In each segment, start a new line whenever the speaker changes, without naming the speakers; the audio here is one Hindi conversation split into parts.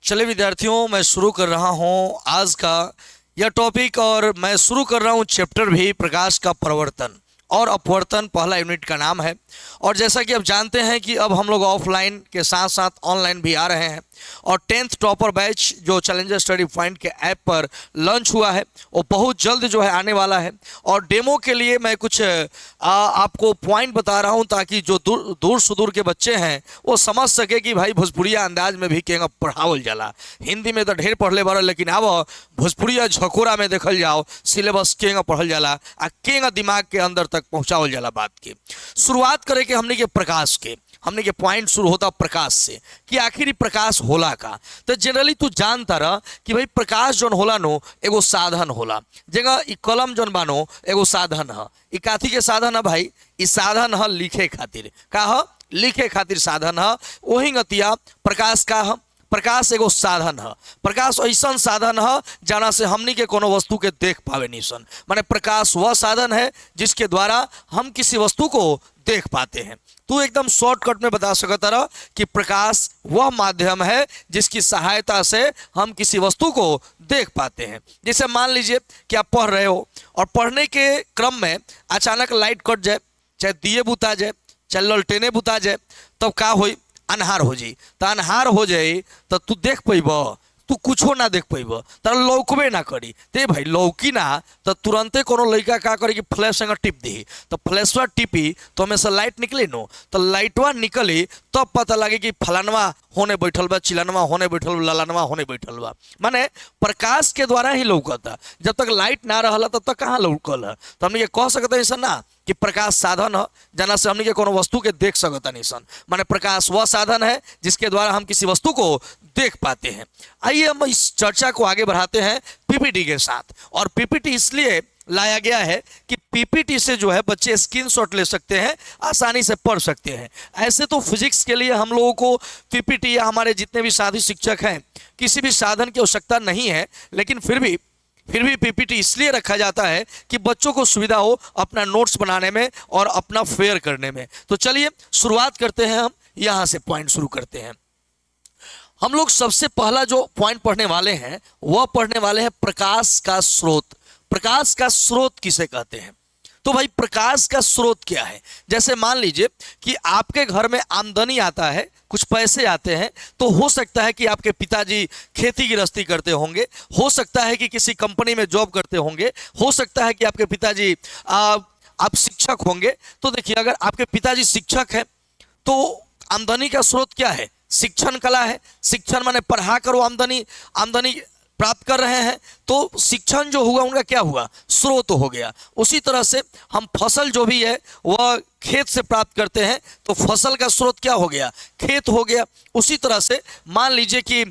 चलिए विद्यार्थियों, मैं शुरू कर रहा हूं आज का यह टॉपिक और मैं शुरू कर रहा हूं चैप्टर भी प्रकाश का प्रवर्तन और अपवर्तन। पहला यूनिट का नाम है। और जैसा कि आप जानते हैं कि अब हम लोग ऑफलाइन के साथ साथ ऑनलाइन भी आ रहे हैं और 10th टॉपर बैच जो चैलेंजर स्टडी पॉइंट के ऐप पर लॉन्च हुआ है वो बहुत जल्द जो है आने वाला है। और डेमो के लिए मैं कुछ आपको पॉइंट बता रहा हूं ताकि जो दूर सुदूर के बच्चे हैं वो समझ सके कि भाई भोजपुरिया अंदाज में भी केंगा पढ़ावल जाला। हिंदी में तो ढेर पढ़ले बार, लेकिन अब भोजपुरिया झकोरा में देखल जाओ सिलेबस केंगा पढ़ल जाला आ केंगा दिमाग के अंदर तक पहुंचावल जाला। बात की शुरुआत करे कि हमने के प्रकाश के हमने के पॉइंट शुरू होता प्रकाश से कि आखिर प्रकाश होला का। तो जनरली तू जानता रह कि भाई प्रकाश जोन होला नो एगो साधन होला। जगह इ कलम जोन बानो एगो साधन है। इ काथी के साधन है भाई? इ साधन है लिखे खातिर। का है? लिखे खातिर साधन है। वही गतिया प्रकाश का है। प्रकाश एगो साधन है। प्रकाश ऐसा साधन है जाना से हमनी के कोनो वस्तु के देख पावे निसन। माने प्रकाश वह साधन है जिसके द्वारा हम किसी वस्तु को देख पाते हैं। तू एकदम शॉर्टकट में बता सकता रहा कि प्रकाश वह माध्यम है जिसकी सहायता से हम किसी वस्तु को देख पाते हैं। जैसे मान लीजिए कि आप पढ़ रहे हो और पढ़ने के क्रम में अचानक लाइट कट जाए, चाहे दिए बुता जाए, चाहे ललटेने बुता जाए, तब का होई? अन्हार हो जाई। तो अन्हार हो जाए तो तू देख पैब? तू कुछो ना देख पैब, तर लौकबे ना करी। ते भाई लौकी ना तो तुरंते कोनो लड़का का करी कि फ्लैश संग टिप दी। तो फ्लैशवा टिपी तो हमें से लाइट निकली नो। तो लाइटवा निकली तब पता लगे कि फलानवा होने बैठल बा, चिलनवा होने बैठल बा, ललनवा होने बैठल बा। माने प्रकाश के द्वारा ही लौकता। जब तक लाइट ना रहला तब तक कहाँ लौकल है? तो हमने ये कह सकते हैं ऐसा ना कि प्रकाश साधन है जना से हमने के कोनो वस्तु के देख सकता नहीं सन। माने प्रकाश वह साधन है जिसके द्वारा हम किसी वस्तु को देख पाते हैं। आइए हम इस चर्चा को आगे बढ़ाते हैं पीपीटी के साथ। और पीपीटी इसलिए लाया गया है कि पीपीटी से जो है बच्चे स्क्रीनशॉट ले सकते हैं, आसानी से पढ़ सकते हैं। ऐसे तो फिजिक्स के लिए हम लोगों को पीपीटी या हमारे जितने भी साथी शिक्षक हैं किसी भी साधन की आवश्यकता नहीं है, लेकिन फिर भी पीपीटी इसलिए रखा जाता है कि बच्चों को सुविधा हो अपना नोट्स बनाने में और अपना फेयर करने में। तो चलिए शुरुआत करते हैं। हम यहां से पॉइंट शुरू करते हैं। हम लोग सबसे पहला जो पॉइंट पढ़ने वाले हैं वह पढ़ने वाले हैं प्रकाश का स्रोत। प्रकाश का स्रोत किसे कहते हैं? तो भाई प्रकाश का स्रोत क्या है? जैसे मान लीजिए कि आपके घर में आमदनी आता है, कुछ पैसे आते हैं, तो हो सकता है कि आपके पिताजी खेती गृहस्थी करते होंगे, हो सकता है कि किसी कंपनी में जॉब करते होंगे, हो सकता है कि आपके पिताजी आप शिक्षक होंगे। तो देखिए अगर आपके पिताजी शिक्षक हैं तो आमदनी का स्रोत क्या है? शिक्षण कला है। शिक्षण माने पढ़ा कर वो आमदनी प्राप्त कर रहे हैं, तो शिक्षण जो हुआ उनका क्या हुआ? स्रोत हो गया। उसी तरह से हम फसल जो भी है वह खेत से प्राप्त करते हैं, तो फसल का स्रोत क्या हो गया? खेत हो गया। उसी तरह से मान लीजिए कि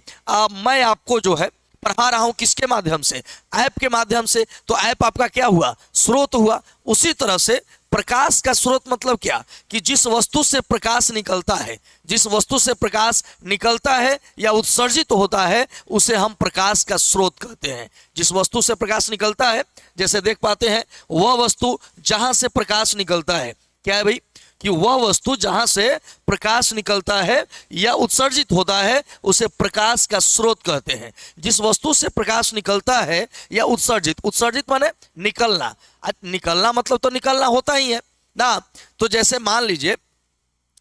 मैं आपको जो है पढ़ा रहा हूं किसके माध्यम से? ऐप के माध्यम से। तो ऐप आपका क्या हुआ? स्रोत हुआ। उसी तरह से प्रकाश का स्रोत मतलब क्या? कि जिस वस्तु से प्रकाश निकलता है, जिस वस्तु से प्रकाश निकलता है या उत्सर्जित होता है उसे हम प्रकाश का स्रोत कहते हैं। जिस वस्तु से प्रकाश निकलता है, जैसे देख पाते हैं वह वस्तु जहां से प्रकाश निकलता है, क्या है भाई? कि वह वस्तु जहां से प्रकाश निकलता है या उत्सर्जित होता है उसे प्रकाश का स्रोत कहते हैं। जिस वस्तु से प्रकाश निकलता है या उत्सर्जित माने निकलना। निकलना मतलब तो निकलना होता ही है ना। तो जैसे मान लीजिए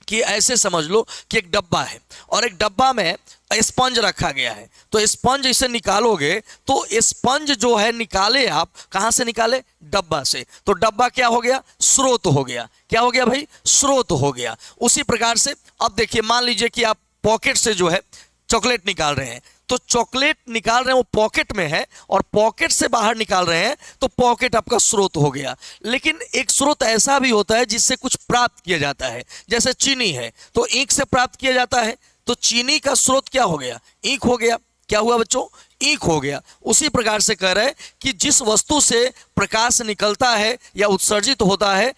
कि ऐसे समझ लो कि एक डब्बा है और एक डब्बा में स्पंज रखा गया है। तो स्पंज इसे निकालोगे तो स्पंज जो है निकाले आप कहां से? निकाले डब्बा से। तो डब्बा क्या हो गया? स्रोत हो गया। क्या हो गया भाई? स्रोत हो गया। उसी प्रकार से अब देखिए मान लीजिए कि आप पॉकेट से जो है चॉकलेट निकाल रहे हैं, तो चॉकलेट निकाल रहे हैं वो पॉकेट में है और पॉकेट से बाहर निकाल रहे हैं, तो पॉकेट आपका स्रोत हो गया। लेकिन एक स्रोत ऐसा भी होता है जिससे कुछ प्राप्त किया जाता है। जैसे चीनी है तो ईंख से प्राप्त किया जाता है, तो चीनी का स्रोत क्या हो गया? ईंख हो गया। क्या हुआ बच्चों? ईंख हो गया। उसी प्रकार से कह रहे हैं कि जिस वस्तु से प्रकाश निकलता है या उत्सर्जित होता है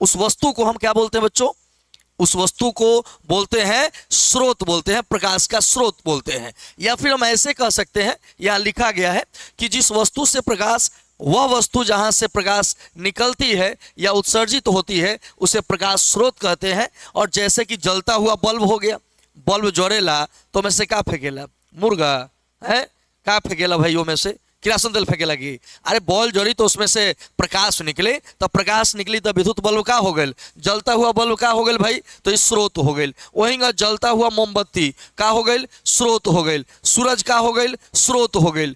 उस वस्तु को हम क्या बोलते हैं बच्चों? उस वस्तु को बोलते हैं स्रोत, बोलते हैं प्रकाश का स्रोत बोलते हैं। या फिर हम ऐसे कह सकते हैं, यहां लिखा गया है कि जिस वस्तु से प्रकाश, वह वस्तु जहां से प्रकाश निकलती है या उत्सर्जित होती है उसे प्रकाश स्रोत कहते हैं। और जैसे कि जलता हुआ बल्ब हो गया, बल्ब जोड़ेला तो में से क्या फेंकेला? मुर्गा है का फेंकेला भाइयों में से किरासन तेल फेंके लगी। अरे बॉल जड़ी तो उसमें से प्रकाश निकले, तब प्रकाश निकली तब विद्युत बल्ब का हो गए, जलता हुआ बल्ब का हो गए भाई, तो इस स्रोत हो गए। वहीं जलता हुआ मोमबत्ती का हो गए, स्रोत हो गए। सूरज का हो गए, स्रोत हो गए।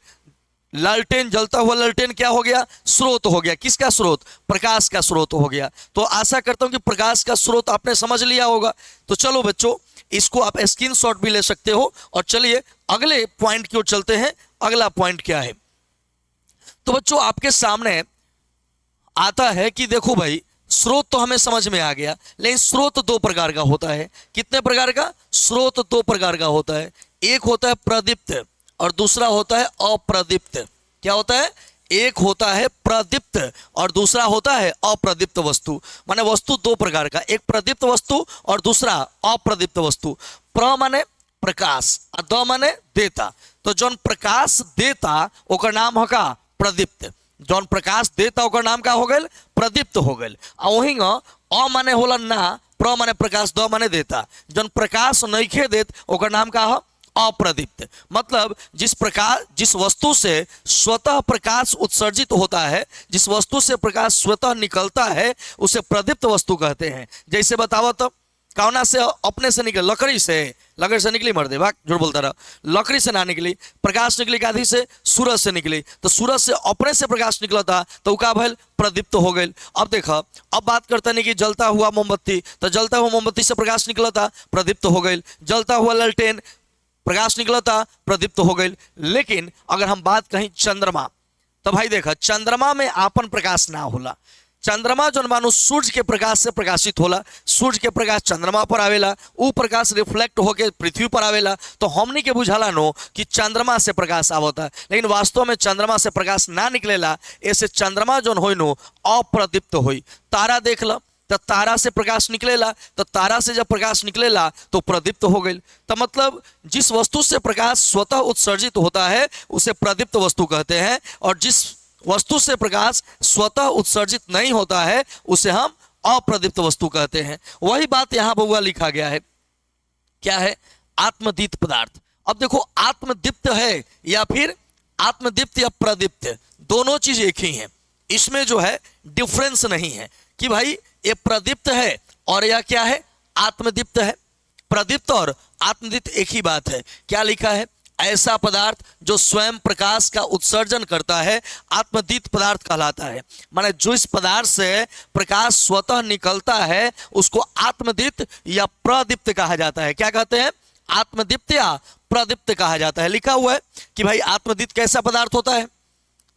लालटेन, जलता हुआ लालटेन क्या हो गया, स्रोत हो गया। किसका स्रोत, प्रकाश का स्रोत हो गया। तो आशा करता हूं कि प्रकाश का स्रोत आपने समझ लिया होगा। तो चलो बच्चों, इसको आप स्क्रीनशॉट भी ले सकते हो। और चलिए अगले पॉइंट की ओर चलते हैं। अगला पॉइंट क्या है, तो बच्चों आपके सामने आता है कि देखो भाई, स्रोत तो हमें समझ में आ गया, लेकिन स्रोत दो प्रकार का होता है। कितने प्रकार का, स्रोत दो प्रकार का होता है। एक होता है प्रदीप्त और दूसरा होता है अप्रदीप्त। क्या होता है, एक होता है प्रदीप्त और दूसरा होता है अप्रदीप्त वस्तु। माने वस्तु दो प्रकार का, एक प्रदीप्त वस्तु और दूसरा अप्रदीप्त वस्तु। प्र माने प्रकाश और द माने देता। तो जौन प्रकाश देता ओकर नाम होगा प्रदीप्त, जौन प्रकाश देता ओकर नाम का हो गए, प्रदीप्त हो गए। वहीं अ माने होला ना, प्र माने प्रकाश, द माने देता। जौन प्रकाश नइखे देत ओकर नाम का हो अप्रदीप्त। मतलब जिस वस्तु से स्वतः प्रकाश उत्सर्जित होता है, जिस वस्तु से प्रकाश स्वतः निकलता है, उसे प्रदीप्त वस्तु कहते हैं। जैसे बताओ तो, कौना से अपने से निकले, लकड़ी से निकली, मर्दे भाग झूठ बोलता रहा, लकड़ी से ना निकली। प्रकाश निकली गाधी से, सूरज से निकली। तो सूरज से अपने से प्रकाश निकला था तो का भल प्रदीप्त हो गई। अब देखा, अब बात करते नहीं कि जलता हुआ मोमबत्ती, तो जलता हुआ मोमबत्ती से प्रकाश निकला था, प्रदीप्त हो गई। जलता हुआ लालटेन, प्रकाश निकला था, प्रदीप्त हो गई। लेकिन अगर हम बात कहीं चंद्रमा, तो भाई देखा, चंद्रमा में आपन प्रकाश ना होला। चंद्रमा जो मानो सूर्य के प्रकाश से प्रकाशित होला, सूर्य के प्रकाश चंद्रमा पर आवेला, वो प्रकाश रिफ्लेक्ट होके पृथ्वी पर आवेला। तो हमनी के बुझाला नो कि चंद्रमा से प्रकाश आवता, लेकिन वास्तव में चंद्रमा से प्रकाश ना निकलेला। ऐसे चंद्रमा जो होई नो अप्रदीप्त होई। तारा देख लो, तो तारा से प्रकाश निकलेला, तो तारा से जब प्रकाश निकलेला तो प्रदीप्त हो गई। तो मतलब जिस वस्तु से प्रकाश स्वतः उत्सर्जित होता है उसे प्रदीप्त वस्तु कहते हैं, और जिस वस्तु से प्रकाश स्वतः उत्सर्जित नहीं होता है उसे हम अप्रदीप्त वस्तु कहते हैं। वही बात यहां बउआ लिखा गया है। क्या है, आत्मदीप्त पदार्थ। अब देखो, आत्मदीप्त है या फिर आत्मदीप्त या प्रदीप्त, दोनों चीज एक ही है। इसमें जो है डिफरेंस नहीं है कि भाई ये प्रदीप्त है और यह क्या है, आत्मदीप्त है। प्रदीप्त और आत्मदीप्त एक ही बात है। क्या लिखा है, ऐसा पदार्थ जो स्वयं प्रकाश का उत्सर्जन करता है आत्मदीप्त पदार्थ कहलाता है। माने जो इस पदार्थ से प्रकाश स्वतः निकलता है उसको आत्मदीप्त या प्रदीप्त कहा जाता है। क्या कहते हैं, आत्मदीप्त या प्रदीप्त कहा जाता है। लिखा हुआ है कि भाई आत्मदीप्त कैसा पदार्थ होता है,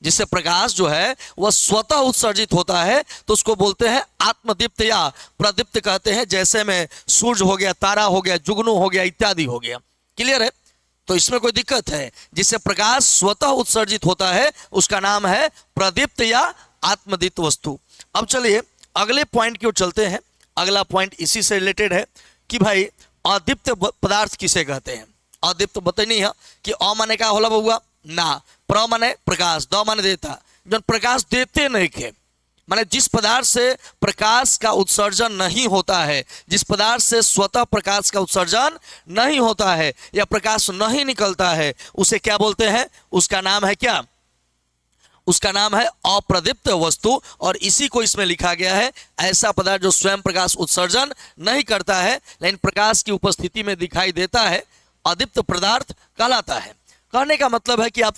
जिससे प्रकाश जो है वह स्वतः उत्सर्जित होता है, तो उसको बोलते हैं आत्मदीप्त या प्रदीप्त कहते हैं। जैसे में सूर्य हो गया, तारा हो गया, जुगनू हो गया, इत्यादि हो गया। क्लियर है, तो इसमें कोई दिक्कत है, जिससे प्रकाश स्वतः उत्सर्जित होता है उसका नाम है प्रदीप्त या आत्मदीप्त वस्तु। अब चलिए अगले पॉइंट की ओर चलते हैं। अगला पॉइंट इसी से रिलेटेड है कि भाई अदीप्त पदार्थ किसे कहते हैं। अदीप्त बता नहीं है कि अ माने का होला बउआ ना, प्र माने प्रकाश, द माने देता। जब प्रकाश देते नहीं के, माने जिस पदार्थ से प्रकाश का उत्सर्जन नहीं होता है, जिस पदार्थ से स्वतः प्रकाश का उत्सर्जन नहीं होता है या प्रकाश नहीं निकलता है, उसे क्या बोलते हैं, उसका नाम है क्या, उसका नाम है अप्रदीप्त वस्तु। और इसी को इसमें लिखा गया है, ऐसा पदार्थ जो स्वयं प्रकाश उत्सर्जन नहीं करता है लेकिन प्रकाश की उपस्थिति में दिखाई देता है, अदीप्त पदार्थ कहलाता है। कहने का मतलब है कि आप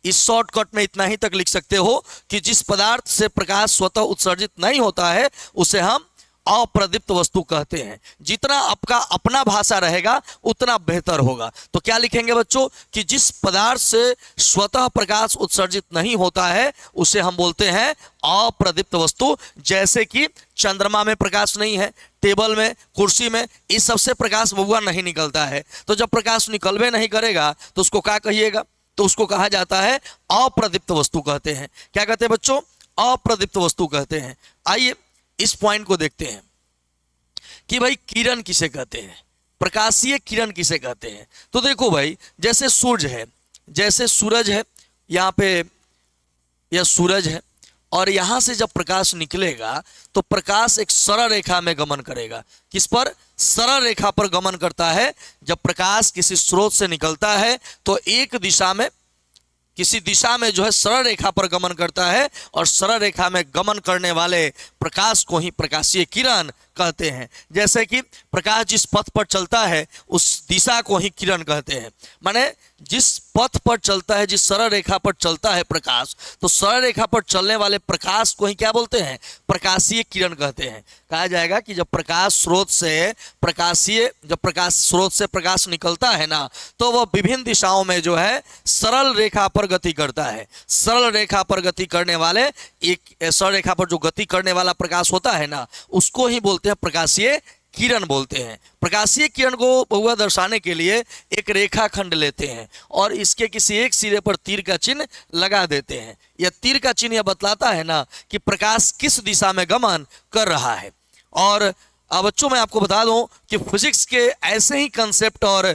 इस शॉर्टकट में इतना ही तक लिख सकते हो कि जिस पदार्थ से प्रकाश स्वतः उत्सर्जित नहीं होता है उसे हम अप्रदीप्त वस्तु कहते हैं। जितना आपका अपना भाषा रहेगा उतना बेहतर होगा। तो क्या लिखेंगे बच्चों कि जिस पदार्थ से स्वतः प्रकाश उत्सर्जित नहीं होता है उसे हम बोलते हैं अप्रदीप्त वस्तु। जैसे कि चंद्रमा में प्रकाश नहीं है, टेबल में, कुर्सी में, इस सबसे प्रकाश बउआ नहीं निकलता है। तो जब प्रकाश निकलवे नहीं करेगा तो उसको क्या कहिएगा, तो उसको कहा जाता है अप्रदीप्त वस्तु कहते हैं। क्या कहते हैं बच्चों, अप्रदीप्त वस्तु कहते हैं। आइए इस पॉइंट को देखते हैं कि भाई किरण किसे कहते हैं, प्रकाशीय किरण किसे कहते हैं। तो देखो भाई, जैसे सूरज है, जैसे सूरज है, यहाँ पे यह सूरज है और यहाँ से जब प्रकाश निकलेगा तो प्रकाश एक सरल रेखा में गमन करेगा। किस पर? सरल रेखा पर गमन करता है। जब प्रकाश किसी स्रोत से निकलता है तो एक दिशा में, किसी दिशा में जो है सरल रेखा पर गमन करता है, और सरल रेखा में गमन करने वाले प्रकाश को ही प्रकाशीय किरण कहते हैं। जैसे कि प्रकाश जिस पथ पर चलता है उस दिशा को ही किरण कहते हैं। माने जिस पथ पर चलता है, जिस सरल रेखा पर चलता है प्रकाश, तो सरल रेखा पर चलने वाले प्रकाश को ही क्या बोलते हैं? प्रकाशीय किरण कहते हैं। कहा जाएगा कि जब प्रकाश स्रोत से प्रकाश निकलता है ना, तो वह विभिन्न दिशाओं में जो है सरल रेखा पर गति करता है। सरल रेखा पर गति करने वाले, एक सरल रेखा पर जो गति करने वाला प्रकाश होता है ना, उसको ही बोलते हैं प्रकाशीय किरण बोलते हैं। प्रकाशीय किरण को बहुआ दर्शाने के लिए एक रेखा खंड लेते हैं और इसके किसी एक सिरे पर तीर का चिन्ह लगा देते हैं। यह तीर का चिन्ह यह बतलाता है ना कि प्रकाश किस दिशा में गमन कर रहा है। और बच्चों मैं आपको बता दूं कि फिजिक्स के ऐसे ही कंसेप्ट और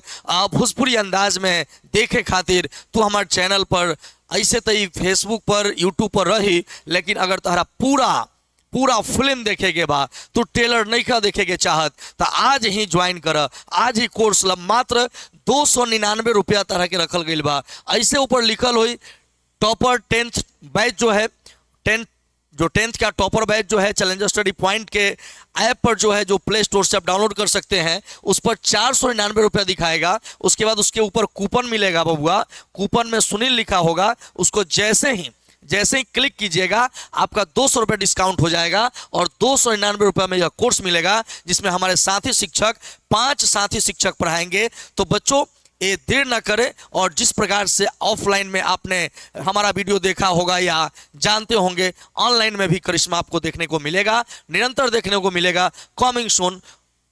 भोजपुरी अंदाज में देखे खातिर तू हमारे चैनल पर ऐसे तई फेसबुक पर, यूट्यूब पर रही, लेकिन अगर तुम्हारा पूरा फिल्म देखेगे बा, तो ट्रेलर नहीं का देखेगे चाहत, तो आज ही ज्वाइन कर, आज ही कोर्स लब। मात्र 299 रुपया तरह के रखल गई बा। ऐसे ऊपर लिखल हुई टॉपर 10th बैच जो है, 10th का टॉपर बैच जो है चैलेंजर स्टडी पॉइंट के ऐप पर जो है, जो प्ले स्टोर से आप डाउनलोड कर सकते हैं, उस पर 499 रुपया दिखाएगा। उसके बाद उसके ऊपर कूपन मिलेगा बबुआ, कूपन में सुनील लिखा होगा, उसको जैसे ही क्लिक कीजिएगा आपका 200 रुपये डिस्काउंट हो जाएगा और 299 रुपये में यह कोर्स मिलेगा, जिसमें हमारे 5 साथी शिक्षक पढ़ाएंगे। तो बच्चों ये देर ना करें, और जिस प्रकार से ऑफलाइन में आपने हमारा वीडियो देखा होगा या जानते होंगे, ऑनलाइन में भी करिश्मा आपको देखने को मिलेगा, निरंतर देखने को मिलेगा, कमिंग सून।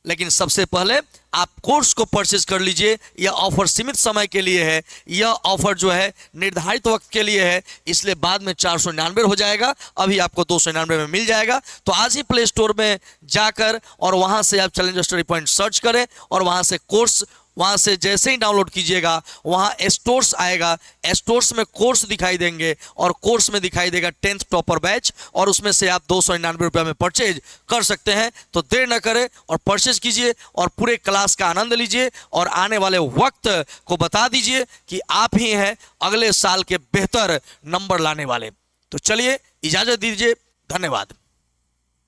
लेकिन सबसे पहले आप कोर्स को परचेज कर लीजिए। यह ऑफर सीमित समय के लिए है, यह ऑफर जो है निर्धारित वक्त के लिए है, इसलिए बाद में 499 हो जाएगा, अभी आपको 299 में मिल जाएगा। तो आज ही प्ले स्टोर में जाकर और वहां से आप चैलेंजर स्टडी पॉइंट सर्च करें और वहां से कोर्स, वहां से जैसे ही डाउनलोड कीजिएगा वहां स्टोर्स आएगा, स्टोर्स में कोर्स दिखाई देंगे और कोर्स में दिखाई देगा 10th टॉपर बैच, और उसमें से आप 299 रुपये में परचेज कर सकते हैं। तो देर न करें और परचेज कीजिए और पूरे क्लास का आनंद लीजिए और आने वाले वक्त को बता दीजिए कि आप ही हैं अगले साल के बेहतर नंबर लाने वाले। तो चलिए इजाजत दीजिए, धन्यवाद।